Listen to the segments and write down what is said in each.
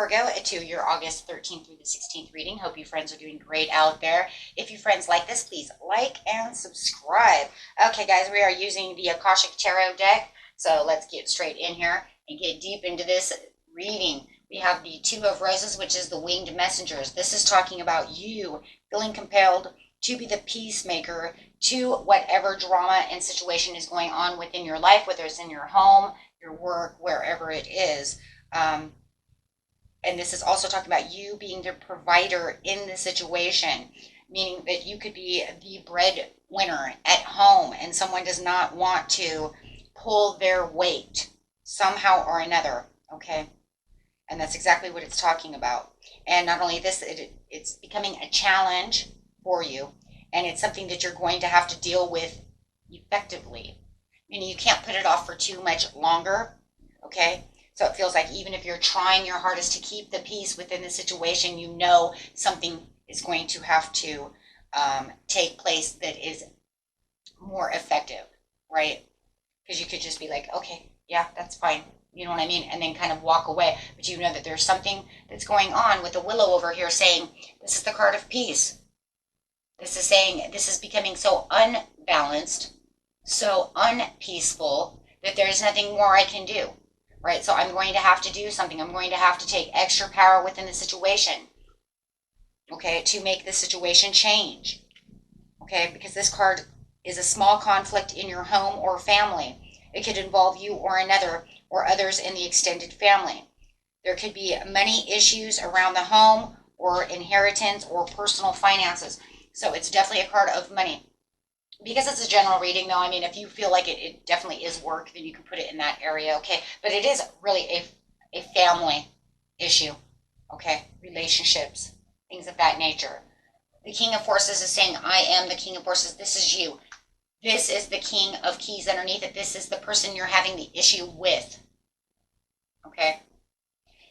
Virgo, to your August 13th through the 16th reading. Hope you friends are doing great out there. If you friends like this, please like and subscribe. Okay, guys, we are using the Akashic Tarot deck. So let's get straight in here and get deep into this reading. We have the Two of Roses, which is the winged messengers. This is talking about you feeling compelled to be the peacemaker to whatever drama and situation is going on within your life, whether it's in your home, your work, wherever it is. And this is also talking about you being the provider in the situation, meaning that you could be the breadwinner at home and someone does not want to pull their weight somehow or another, okay? And that's exactly what it's talking about. And not only this, it's becoming a challenge for you, and it's something that you're going to have to deal with effectively. Meaning you can't put it off for too much longer, okay? So it feels like even if you're trying your hardest to keep the peace within the situation, you know something is going to have to take place that is more effective, right? Because you could just be like, okay, yeah, that's fine. You know what I mean? And then kind of walk away. But you know that there's something that's going on with the willow over here saying, this is the card of peace. This is saying this is becoming so unbalanced, so unpeaceful, that there's nothing more I can do. Right, so I'm going to have to do something. I'm going to have to take extra power within the situation, okay, to make the situation change, okay, because this card is a small conflict in your home or family. It could involve you or another or others in the extended family. There could be money issues around the home or inheritance or personal finances. So it's definitely a card of money. Because it's a general reading, though, I mean, if you feel like it definitely is work, then you can put it in that area, okay? But it is really a family issue, okay? Relationships, things of that nature. The King of Forces is saying, I am the King of Forces. This is you. This is the King of Keys underneath it. This is the person you're having the issue with, okay?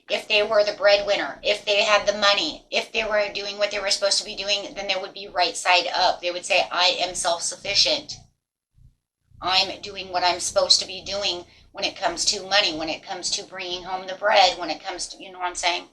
If they were the breadwinner, if they had the money, if they were doing what they were supposed to be doing, then they would be right side up. They would say, I am self-sufficient. I'm doing what I'm supposed to be doing when it comes to money, when it comes to bringing home the bread, when it comes to, you know what I'm saying?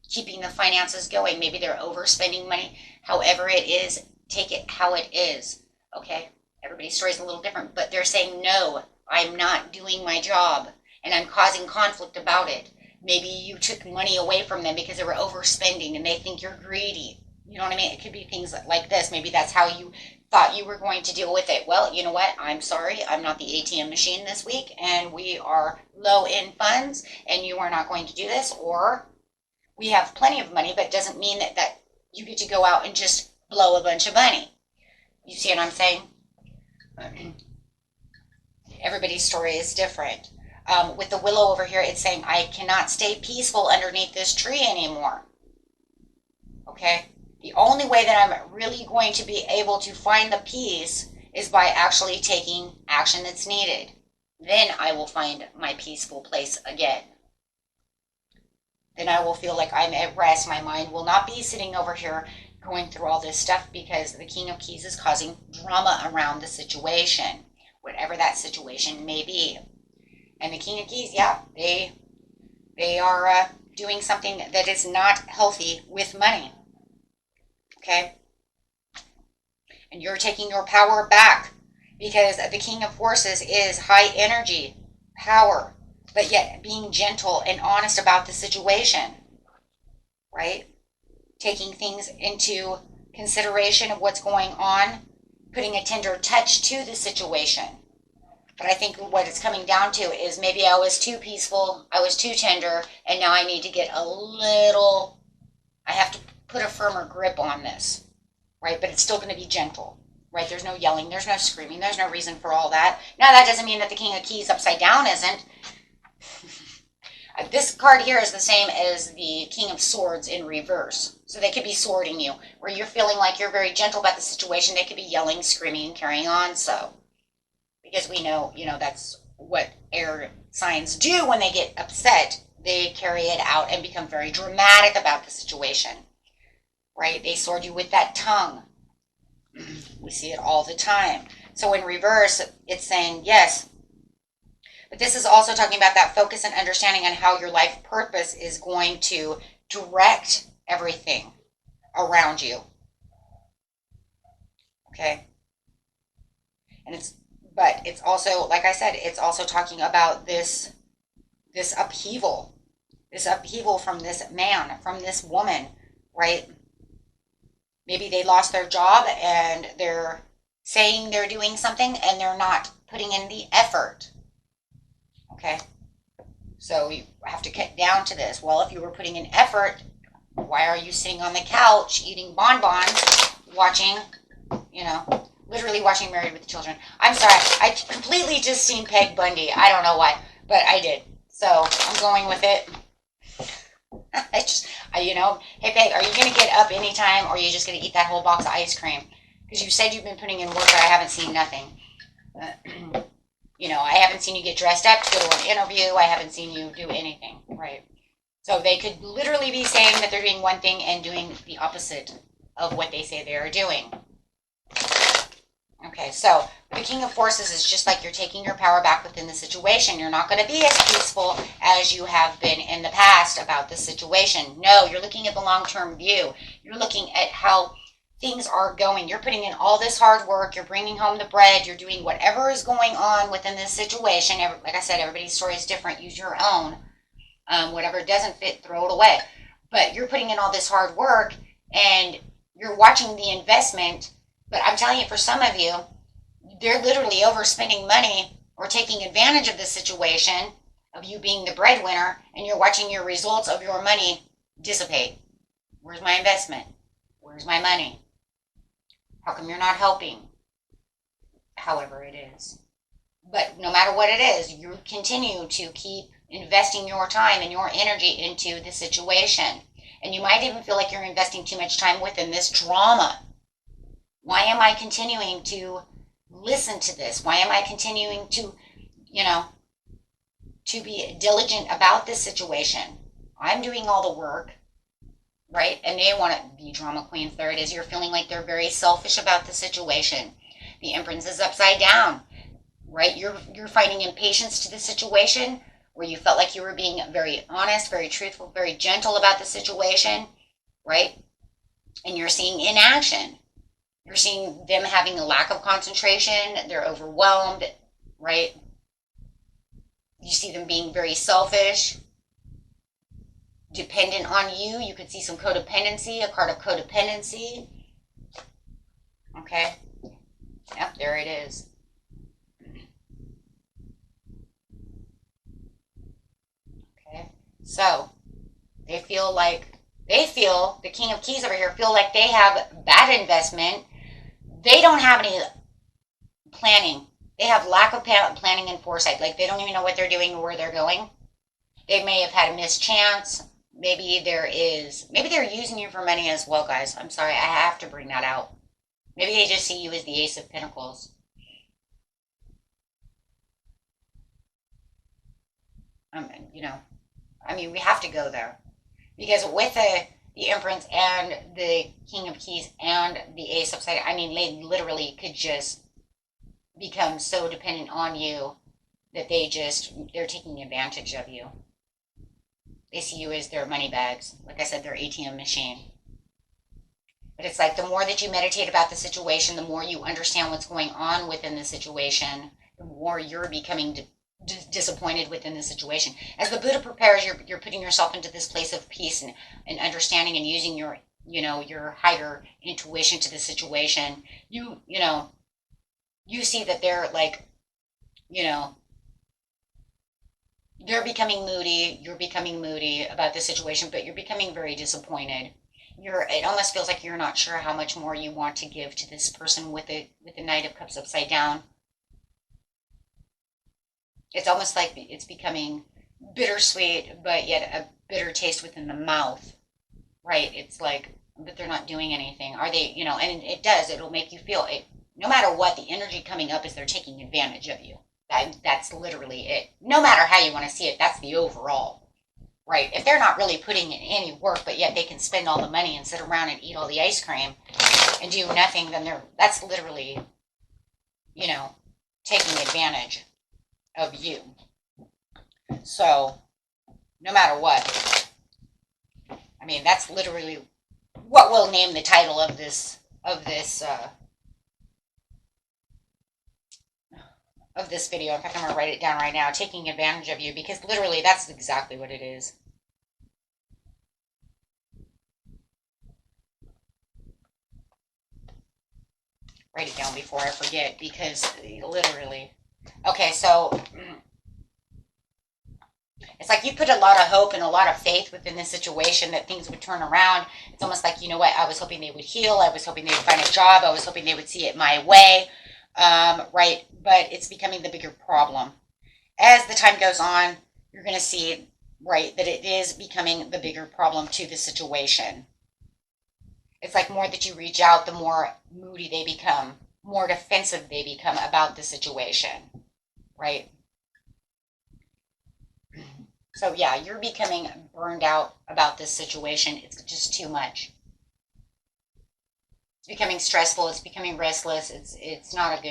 Keeping the finances going. Maybe they're overspending money. However it is, take it how it is, okay? Everybody's story is a little different, but they're saying, no, I'm not doing my job, and I'm causing conflict about it. Maybe you took money away from them because they were overspending and they think you're greedy. You know what I mean? It could be things like this. Maybe that's how you thought you were going to deal with it. Well, you know what? I'm sorry. I'm not the ATM machine this week, and we are low in funds, and you are not going to do this. Or we have plenty of money, but it doesn't mean that you get to go out and just blow a bunch of money. You see what I'm saying? Everybody's story is different. With the willow over here, it's saying, I cannot stay peaceful underneath this tree anymore. Okay? The only way that I'm really going to be able to find the peace is by actually taking action that's needed. Then I will find my peaceful place again. Then I will feel like I'm at rest. My mind will not be sitting over here going through all this stuff because the King of Keys is causing drama around the situation, whatever that situation may be. And the King of Keys, yeah, they are doing something that is not healthy with money, okay? And you're taking your power back because the King of Forces is high energy, power, but yet being gentle and honest about the situation, right? Taking things into consideration of what's going on, putting a tender touch to the situation. But I think what it's coming down to is maybe I was too peaceful, I was too tender, and now I need to get I have to put a firmer grip on this, right? But it's still going to be gentle, right? There's no yelling, there's no screaming, there's no reason for all that. Now that doesn't mean that the King of Keys upside down isn't. This card here is the same as the King of Swords in reverse. So they could be swording you, where you're feeling like you're very gentle about the situation. They could be yelling, screaming, carrying on, so. Because we know, that's what air signs do when they get upset. They carry it out and become very dramatic about the situation, right? They sword you with that tongue. We see it all the time. So in reverse, it's saying, yes, But this is also talking about that focus and understanding on how your life purpose is going to direct everything around you. Okay? And it's also, like I said, it's also talking about this upheaval. This upheaval from this man, from this woman, right? Maybe they lost their job and they're saying they're doing something and they're not putting in the effort. Okay? So you have to get down to this. Well, if you were putting in effort, why are you sitting on the couch eating bonbons, watching, literally watching Married with Children? I'm sorry, I completely just seen Peg Bundy. I don't know why, but I did. So I'm going with it. Hey Peg, are you going to get up anytime, or are you just going to eat that whole box of ice cream? Because you said you've been putting in work, but I haven't seen nothing. I haven't seen you get dressed up to go to an interview. I haven't seen you do anything, right? So they could literally be saying that they're doing one thing and doing the opposite of what they say they are doing. Okay, so the King of Forces is just like you're taking your power back within the situation. You're not going to be as peaceful as you have been in the past about the situation. No, you're looking at the long-term view. You're looking at how things are going. You're putting in all this hard work. You're bringing home the bread. You're doing whatever is going on within this situation. Like I said, everybody's story is different. Use your own. Whatever doesn't fit, throw it away. But you're putting in all this hard work and you're watching the investment. But I'm telling you, for some of you, they're literally overspending money or taking advantage of the situation of you being the breadwinner, and you're watching your results of your money dissipate. Where's my investment? Where's my money? How come you're not helping? However it is. But no matter what it is, you continue to keep investing your time and your energy into the situation. And you might even feel like you're investing too much time within this drama. Why am I continuing to listen to this? Why am I continuing to, to be diligent about this situation? I'm doing all the work, right? And they want to be drama queens. There it is. You're feeling like they're very selfish about the situation. The Empress is upside down, right? You're finding impatience to the situation where you felt like you were being very honest, very truthful, very gentle about the situation, right? And you're seeing inaction. You're seeing them having a lack of concentration. They're overwhelmed, right? You see them being very selfish, dependent on you. You could see some codependency, a card of codependency. Okay. Yep, there it is. Okay. So, the King of Keys over here feel like they have bad investment. They don't have any planning. They have lack of planning and foresight. Like they don't even know what they're doing or where they're going. They may have had a mischance. Maybe they're using you for money as well, guys. I'm sorry, I have to bring that out. Maybe they just see you as the Ace of Pentacles. We have to go there. Because with the Empress and the King of Keys and the Ace upside, they literally could just become so dependent on you that they're taking advantage of you. They see you as their money bags. Like I said, their ATM machine. But it's like the more that you meditate about the situation, the more you understand what's going on within the situation, the more you're becoming disappointed within the situation. As the Buddha prepares, you're putting yourself into this place of peace and understanding and using your higher intuition to the situation. You see that they're like, they're becoming moody. You're becoming moody about the situation, but you're becoming very disappointed. It almost feels like you're not sure how much more you want to give to this person with the Knight of Cups upside down. It's almost like it's becoming bittersweet, but yet a bitter taste within the mouth, right? It's like, but they're not doing anything. Are they, and it'll make you feel it. No matter what, the energy coming up is they're taking advantage of you. That's literally it. No matter how you want to see it, that's the overall, right? If they're not really putting in any work, but yet they can spend all the money and sit around and eat all the ice cream and do nothing, then that's literally, taking advantage of you. So, no matter what, I mean, that's literally what we'll name the title of this video. In fact, I'm going to write it down right now, taking advantage of you, because literally that's exactly what it is. Write it down before I forget, because literally. Okay, so it's like you put a lot of hope and a lot of faith within this situation that things would turn around. It's almost like, you know what, I was hoping they would heal. I was hoping they would find a job. I was hoping they would see it my way. Right? But it's becoming the bigger problem. As the time goes on, you're going to see, right, that it is becoming the bigger problem to the situation. It's like more that you reach out, the more moody they become, more defensive they become about the situation, right? So yeah, you're becoming burned out about this situation. It's just too much. It's becoming stressful. It's becoming restless. It's not a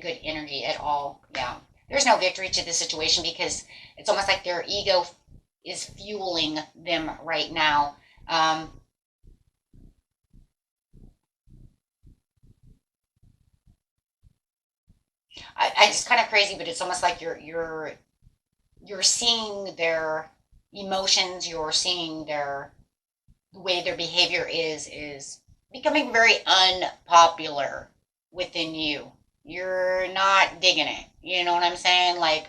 good energy at all. Yeah, there's no victory to this situation because it's almost like their ego is fueling them right now. It's kind of crazy, but it's almost like you're seeing their emotions. You're seeing the way their behavior is becoming very unpopular within you. You're not digging it. You know what I'm saying? Like,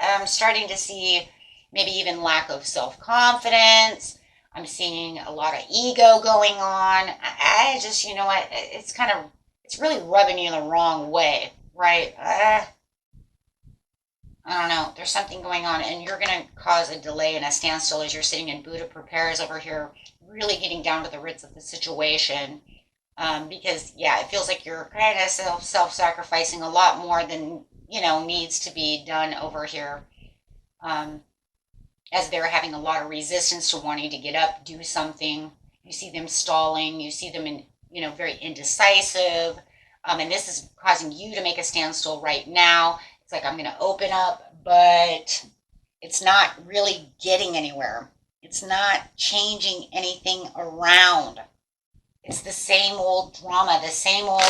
I'm starting to see maybe even lack of self-confidence. I'm seeing a lot of ego going on. I just, you know what, it's really rubbing you the wrong way, right? I don't know. There's something going on, and you're going to cause a delay and a standstill as you're sitting in Buddha Prepares over here, really getting down to the roots of the situation. Because, yeah, it feels like you're kind of self-sacrificing a lot more than, needs to be done over here. As they're having a lot of resistance to wanting to get up, do something. You see them stalling. You see them very indecisive. And this is causing you to make a standstill right now. It's like, I'm going to open up, but it's not really getting anywhere. It's not changing anything around. It's the same old drama, the same old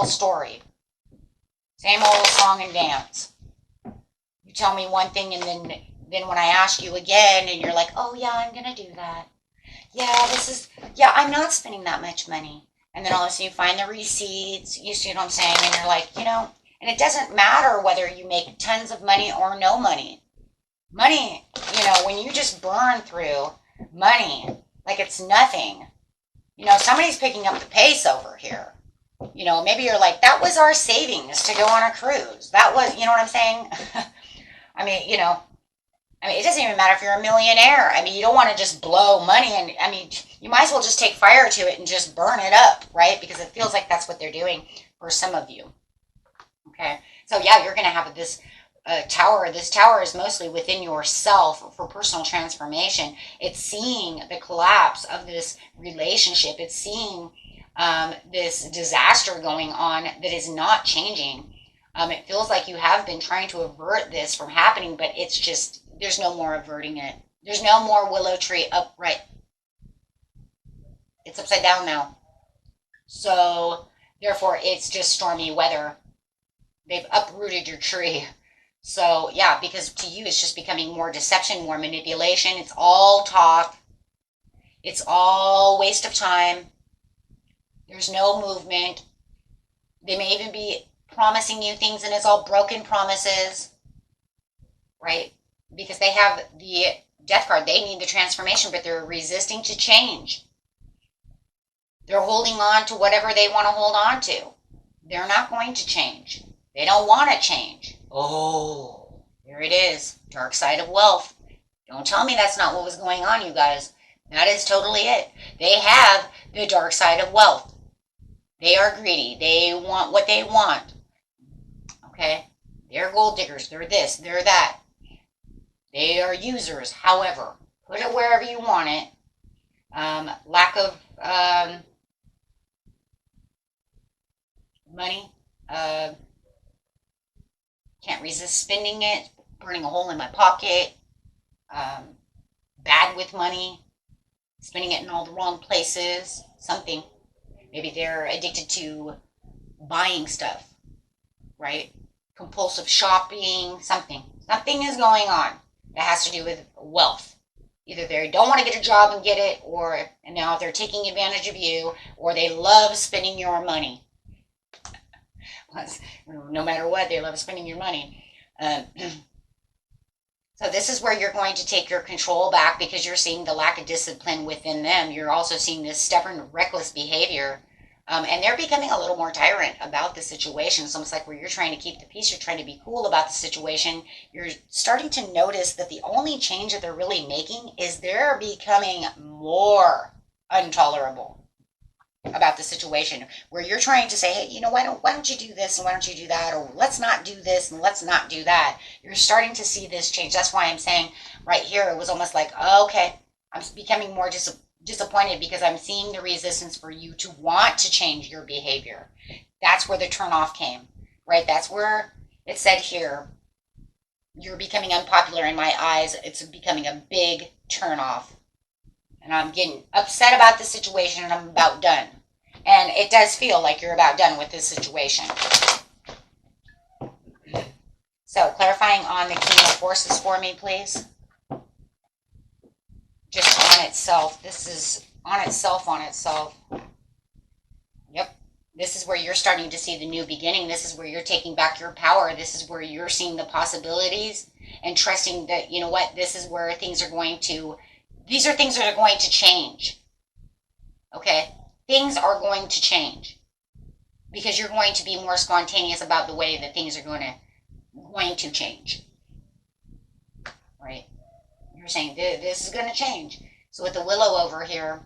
story, same old song and dance. You tell me one thing, and then when I ask you again, and you're like, oh yeah, I'm going to do that. Yeah, I'm not spending that much money. And then all of a sudden you find the receipts, you see what I'm saying? And you're like, and it doesn't matter whether you make tons of money or no money. Money, when you just burn through money like it's nothing, somebody's picking up the pace over here. Maybe you're like, that was our savings to go on a cruise. That was, you know what I'm saying? I mean, it doesn't even matter if you're a millionaire. I mean, you don't want to just blow money, and you might as well just take fire to it and just burn it up, right? Because it feels like that's what they're doing for some of you. Okay, so yeah, you're going to have this tower. This tower is mostly within yourself for personal transformation. It's seeing the collapse of this relationship. It's seeing this disaster going on that is not changing. It feels like you have been trying to avert this from happening, but it's just, there's no more averting it. There's no more willow tree upright. It's upside down now. So, therefore, it's just stormy weather. They've uprooted your tree. So, yeah, because to you, it's just becoming more deception, more manipulation. It's all talk. It's all waste of time. There's no movement. They may even be promising you things, and it's all broken promises, right? Because they have the death card. They need the transformation, but they're resisting to change. They're holding on to whatever they want to hold on to. They're not going to change. They don't want to change. Oh, here it is. Dark side of wealth. Don't tell me that's not what was going on, you guys. That is totally it. They have the dark side of wealth. They are greedy. They want what they want. Okay? They're gold diggers. They're this. They're that. They are users. However, put it wherever you want it. Lack of money. can't resist spending it, burning a hole in my pocket, bad with money, spending it in all the wrong places, something. Maybe they're addicted to buying stuff, right? Compulsive shopping, something. Something is going on that has to do with wealth. Either they don't want to get a job and get it, or and now they're taking advantage of you, or they love spending your money. No matter what, they love spending your money. So this is where you're going to take your control back because you're seeing the lack of discipline within them. You're also seeing this stubborn, reckless behavior. And they're becoming a little more tyrant about the situation. It's almost like where you're trying to keep the peace, you're trying to be cool about the situation. You're starting to notice that the only change that they're really making is they're becoming more intolerable about the situation, where you're trying to say, hey, you know, why don't you do this and why don't you do that, or let's not do this and let's not do that. You're starting to see this change. That's why I'm saying right here, it was almost like, oh, okay, I'm becoming more disappointed because I'm seeing the resistance for you to want to change your behavior. That's where the turnoff came, right? That's where it said here, you're becoming unpopular in my eyes. It's becoming a big turnoff. And I'm getting upset about the situation and I'm about done. And it does feel like you're about done with this situation. So clarifying on the King of Forces for me, please. Just on itself. This is on itself. Yep. This is where you're starting to see the new beginning. This is where you're taking back your power. This is where you're seeing the possibilities and trusting that, you know what, this is where things are going to, these are things that are going to change. Okay? Things are going to change. Because you're going to be more spontaneous about the way that things are going to change. Right? You're saying, this is going to change. So with the willow over here,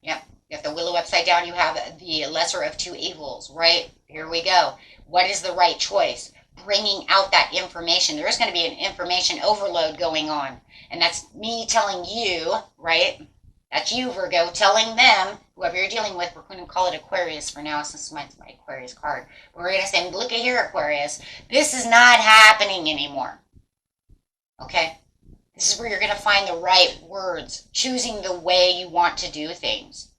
yep, you have the willow upside down, you have the lesser of two evils, right? Here we go. What is the right choice? Bringing out that information. There is going to be an information overload going on. And that's me telling you, right? That's you, Virgo, telling them, whoever you're dealing with, we're going to call it Aquarius for now, since it's my Aquarius card. But we're going to say, look at here, Aquarius. This is not happening anymore. Okay? This is where you're going to find the right words. Choosing the way you want to do things.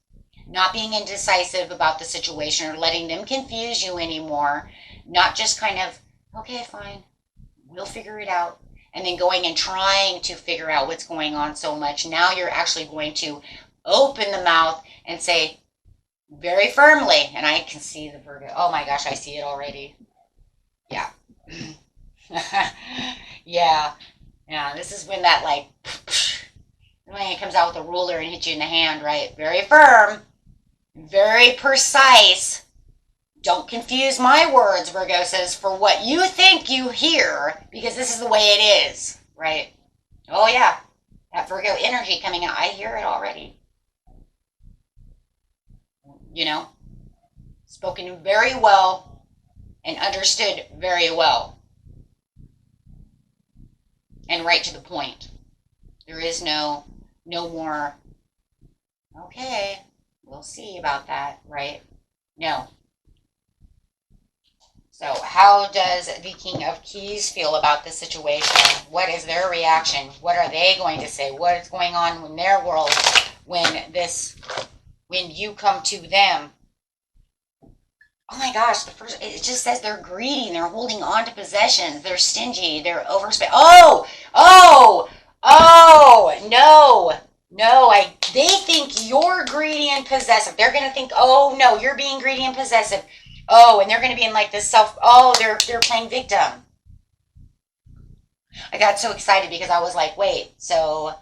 Not being indecisive about the situation or letting them confuse you anymore. Not just kind of, okay, fine, we'll figure it out. And then going and trying to figure out what's going on so much. Now you're actually going to open the mouth and say very firmly, and I can see the Virgo. Oh my gosh, I see it already. Yeah. Yeah, this is when that like, when it comes out with a ruler and hits you in the hand, right? Very firm, very precise. Don't confuse my words, Virgo says, for what you think you hear, because this is the way it is, right? Oh, yeah. That Virgo energy coming out. I hear it already. You know? Spoken very well and understood very well. And right to the point. There is no more, okay, we'll see about that, right? No. So how does the King of Keys feel about the situation? What is their reaction? What are they going to say? What is going on in their world when you come to them? Oh my gosh, it just says they're greedy, they're holding on to possessions, they're stingy, they're overspent. No, they think you're greedy and possessive. They're going to think, oh no, you're being greedy and possessive. Oh, and they're going to be in like this they're playing victim. I got so excited because I was like, wait, so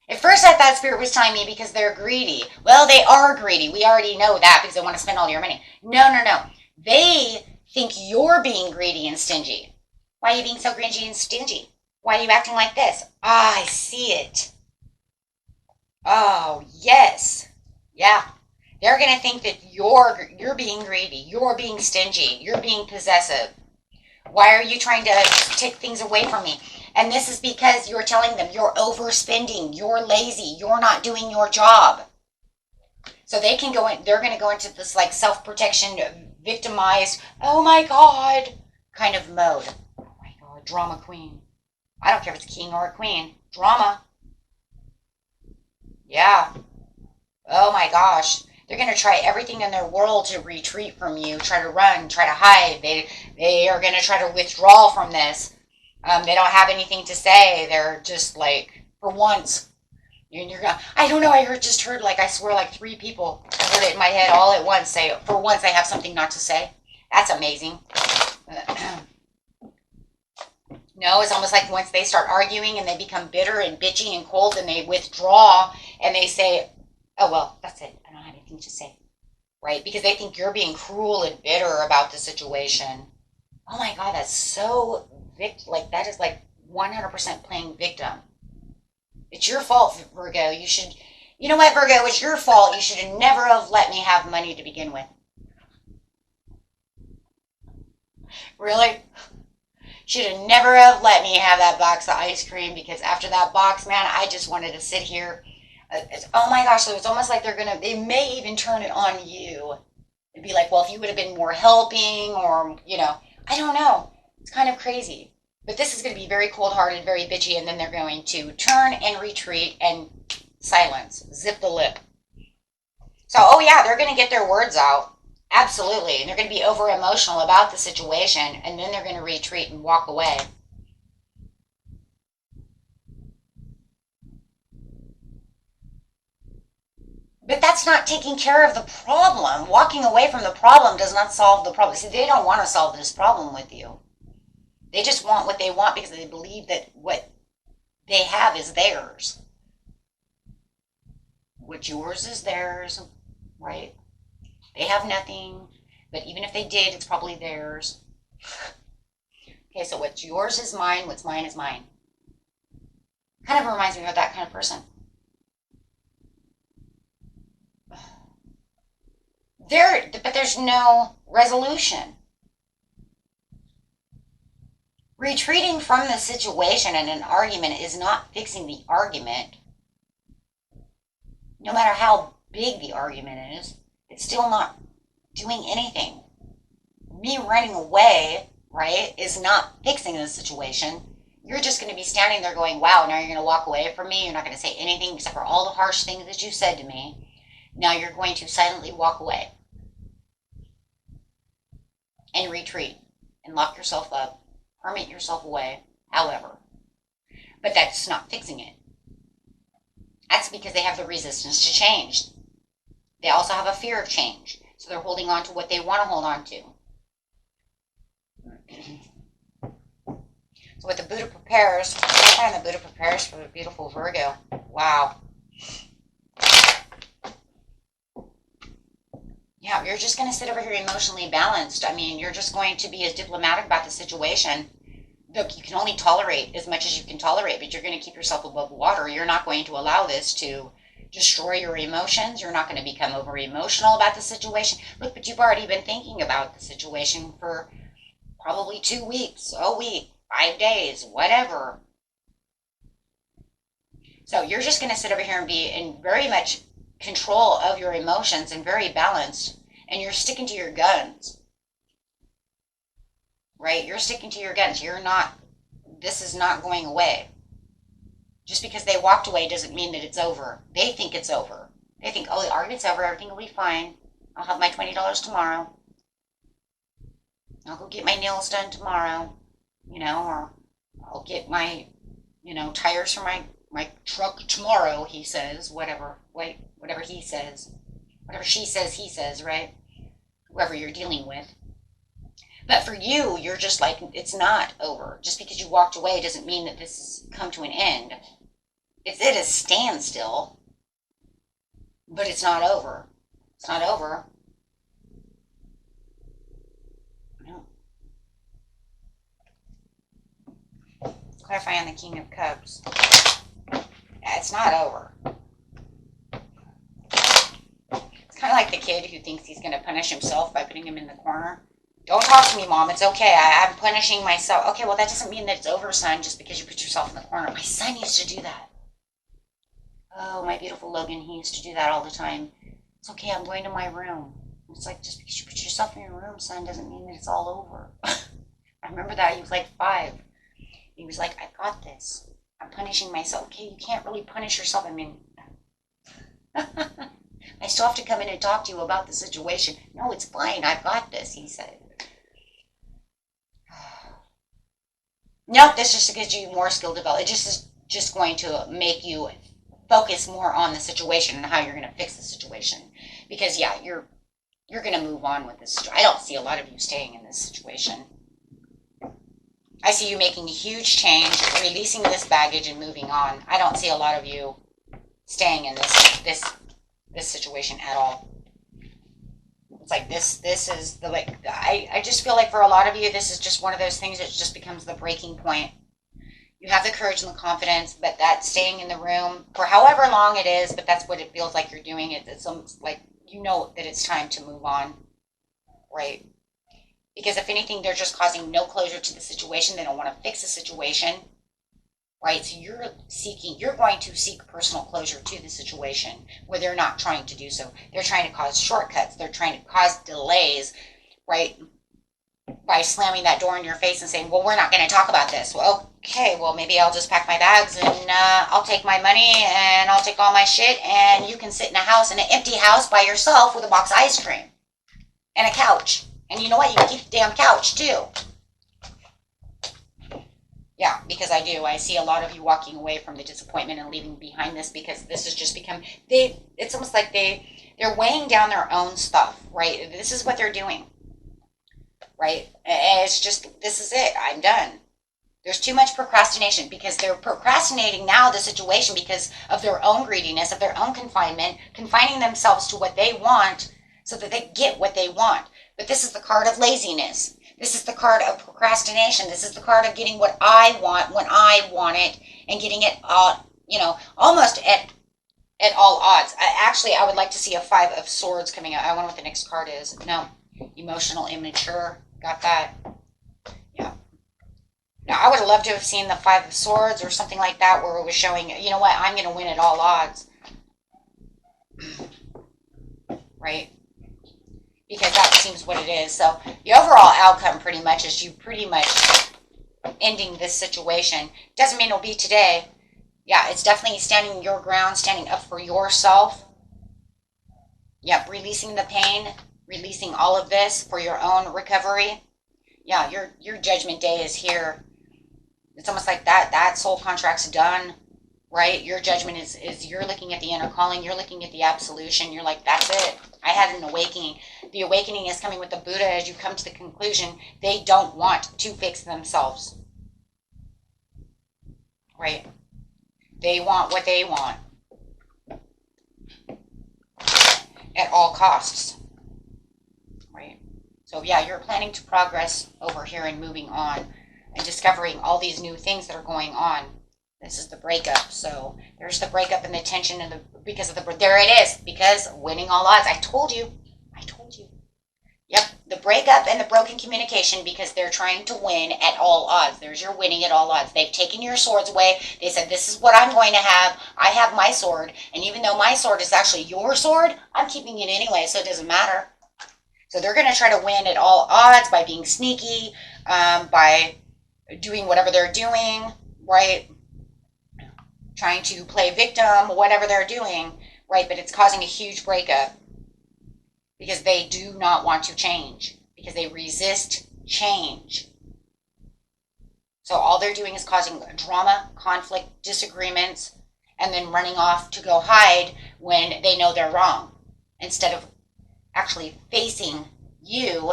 at first I thought Spirit was telling me because they're greedy. Well, they are greedy. We already know that because they want to spend all your money. No. They think you're being greedy and stingy. Why are you being so greedy and stingy? Why are you acting like this? I see it. Oh, yes. Yeah. They're going to think that you're being greedy, you're being stingy, you're being possessive. Why are you trying to take things away from me? And this is because you're telling them you're overspending, you're lazy, you're not doing your job. So they're going to go into this like self-protection victimized, oh my God, kind of mode. Oh my God, drama queen. I don't care if it's a king or a queen. Drama. Yeah. Oh my gosh. They're going to try everything in their world to retreat from you, try to run, try to hide. They are going to try to withdraw from this. They don't have anything to say. They're just like, for once, you're going, I don't know, just heard, like, I swear, like 3 people heard it in my head all at once say, for once I have something not to say. That's amazing. No, it's almost like once they start arguing and they become bitter and bitchy and cold and they withdraw and they say, oh, well, that's it. I don't have anything to say. Right? Because they think you're being cruel and bitter about the situation. Oh my God, that's so like, that is like 100% playing victim. It's your fault, Virgo. You know what, Virgo? It's your fault. You should have never have let me have money to begin with. Really? Should have never have let me have that box of ice cream, because after that box, man, I just wanted to sit here. Oh my gosh, so it's almost like they may even turn it on you. It'd be like, well, if you would have been more helping, or, I don't know. It's kind of crazy. But this is going to be very cold-hearted, very bitchy, and then they're going to turn and retreat and silence, zip the lip. So, oh yeah, they're going to get their words out. Absolutely. And they're going to be over-emotional about the situation, and then they're going to retreat and walk away. But that's not taking care of the problem. Walking away from the problem does not solve the problem. See, they don't want to solve this problem with you. They just want what they want because they believe that what they have is theirs. What's yours is theirs, right? They have nothing, but even if they did, it's probably theirs. Okay, so what's yours is mine, what's mine is mine. Kind of reminds me of that kind of person. But there's no resolution. Retreating from the situation in an argument is not fixing the argument. No matter how big the argument is, it's still not doing anything. Me running away, right, is not fixing the situation. You're just going to be standing there going, wow, now you're going to walk away from me. You're not going to say anything except for all the harsh things that you said to me. Now you're going to silently walk away and retreat and lock yourself up, hermit yourself away, however. But that's not fixing it. That's because they have the resistance to change. They also have a fear of change. So they're holding on to what they want to hold on to. So what the Buddha prepares, and the Buddha prepares for the beautiful Virgo. Wow. Yeah, you're just going to sit over here emotionally balanced. I mean, you're just going to be as diplomatic about the situation. Look, you can only tolerate as much as you can tolerate, but you're going to keep yourself above water. You're not going to allow this to destroy your emotions. You're not going to become over emotional about the situation. Look, but you've already been thinking about the situation for probably 2 weeks, a week, 5 days, whatever. So you're just going to sit over here and be in very much control of your emotions and very balanced, and you're sticking to your guns. Right? You're sticking to your guns. This is not going away. Just because they walked away doesn't mean that it's over. They think it's over. They think, oh, the argument's over, everything will be fine. I'll have my $20 tomorrow. I'll go get my nails done tomorrow, or I'll get my, tires for my truck tomorrow, he says, whatever he says. Whatever she says, he says, right? Whoever you're dealing with. But for you, you're just like, it's not over. Just because you walked away doesn't mean that this has come to an end. It's at a standstill, but it's not over. It's not over. No. Clarify on the King of Cups. Yeah, it's not over. It's kind of like the kid who thinks he's going to punish himself by putting him in the corner. Don't talk to me, Mom. It's okay. I'm punishing myself. Okay, well, that doesn't mean that it's over, son, just because you put yourself in the corner. My son used to do that. Oh, my beautiful Logan, he used to do that all the time. It's okay. I'm going to my room. It's like, just because you put yourself in your room, son, doesn't mean that it's all over. I remember that. He was like 5. He was like, I got this. I'm punishing myself. Okay, you can't really punish yourself. I mean, I still have to come in and talk to you about the situation. No, it's fine. I've got this, he said. Nope, this just gives you more skill development. It just is just going to make you focus more on the situation and how you're going to fix the situation. Because, yeah, you're going to move on with this. I don't see a lot of you staying in this situation. I see you making a huge change, releasing this baggage and moving on. I don't see a lot of you staying in this situation at all. It's like this is the, like, I just feel like for a lot of you, this is just one of those things that just becomes the breaking point. You have the courage and the confidence, but that staying in the room for however long it is, but that's what it feels like you're doing. It's almost like you know that it's time to move on, right? Because if anything, they're just causing no closure to the situation. They don't want to fix the situation, right? So you're going to seek personal closure to the situation where they're not trying to do so. They're trying to cause shortcuts. They're trying to cause delays, right? By slamming that door in your face and saying, well, we're not going to talk about this. Well, okay, well, maybe I'll just pack my bags and I'll take my money and I'll take all my shit and you can sit in a house, in an empty house by yourself with a box of ice cream and a couch. And you know what? You can keep the damn couch too. Yeah, because I do. I see a lot of you walking away from the disappointment and leaving behind this because this has just become, it's almost like they're weighing down their own stuff, right? This is what they're doing, right? And it's just, this is it. I'm done. There's too much procrastination because they're procrastinating now the situation because of their own greediness, of their own confinement, confining themselves to what they want so that they get what they want. But this is the card of laziness. This is the card of procrastination. This is the card of getting what I want when I want it and getting it, almost at all odds. I would like to see a 5 of Swords coming out. I wonder what the next card is. No, emotional immature. Got that. Yeah. Now, I would have loved to have seen the 5 of Swords or something like that where it was showing, you know what, I'm going to win at all odds. Right? Because that seems what it is. So the overall outcome pretty much is you pretty much ending this situation. Doesn't mean it'll be today. Yeah, it's definitely standing your ground, standing up for yourself. Yeah, releasing the pain, releasing all of this for your own recovery. Yeah, your judgment day is here. It's almost like that soul contract's done, right? Your judgment is you're looking at the inner calling, you're looking at the absolution, you're like, that's it. I had an awakening. The awakening is coming with the Buddha as you come to the conclusion they don't want to fix themselves. Right? They want what they want. At all costs. Right? So yeah, you're planning to progress over here and moving on and discovering all these new things that are going on. This is the breakup. So there's the breakup and the tension and there it is. Because winning all odds. I told you. Yep. The breakup and the broken communication because they're trying to win at all odds. There's your winning at all odds. They've taken your swords away. They said, this is what I'm going to have. I have my sword. And even though my sword is actually your sword, I'm keeping it anyway, so it doesn't matter. So they're going to try to win at all odds by being sneaky, by doing whatever they're doing, right? Trying to play victim, whatever they're doing, right? But it's causing a huge breakup because they do not want to change, because they resist change. So all they're doing is causing drama, conflict, disagreements, and then running off to go hide when they know they're wrong, instead of actually facing you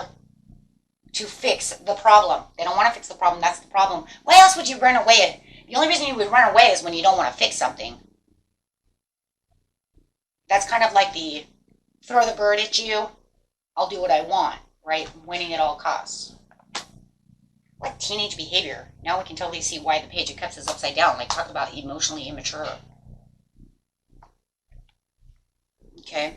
to fix the problem. They don't want to fix the problem. That's the problem. Why else would you run away? The only reason you would run away is when you don't want to fix something. That's kind of like the throw the bird at you, I'll do what I want, right? Winning at all costs. Like teenage behavior. Now we can totally see why the Page of Cups is upside down. Like, talk about emotionally immature. Okay.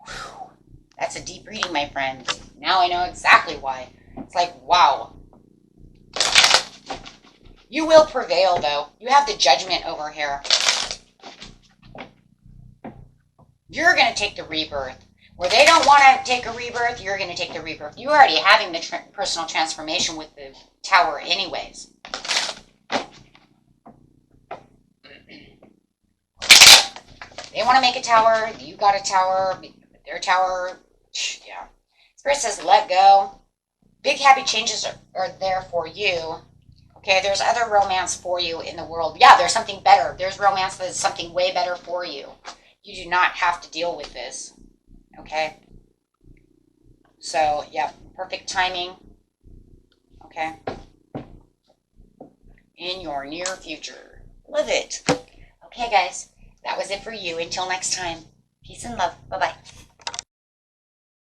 Whew. That's a deep reading, my friends. Now I know exactly why. It's like, wow. You will prevail, though. You have the Judgment over here. You're going to take the rebirth. Where they don't want to take a rebirth, you're going to take the rebirth. You're already having the personal transformation with the Tower anyways. They want to make a tower. You got a tower. Their tower. Yeah. Spirit says let go. Big happy changes are there for you. Okay, there's other romance for you in the world. Yeah, there's something better. There's romance that's something way better for you. You do not have to deal with this. Okay? So, yeah, perfect timing. Okay? In your near future. Love it. Okay, guys. That was it for you. Until next time. Peace and love. Bye-bye.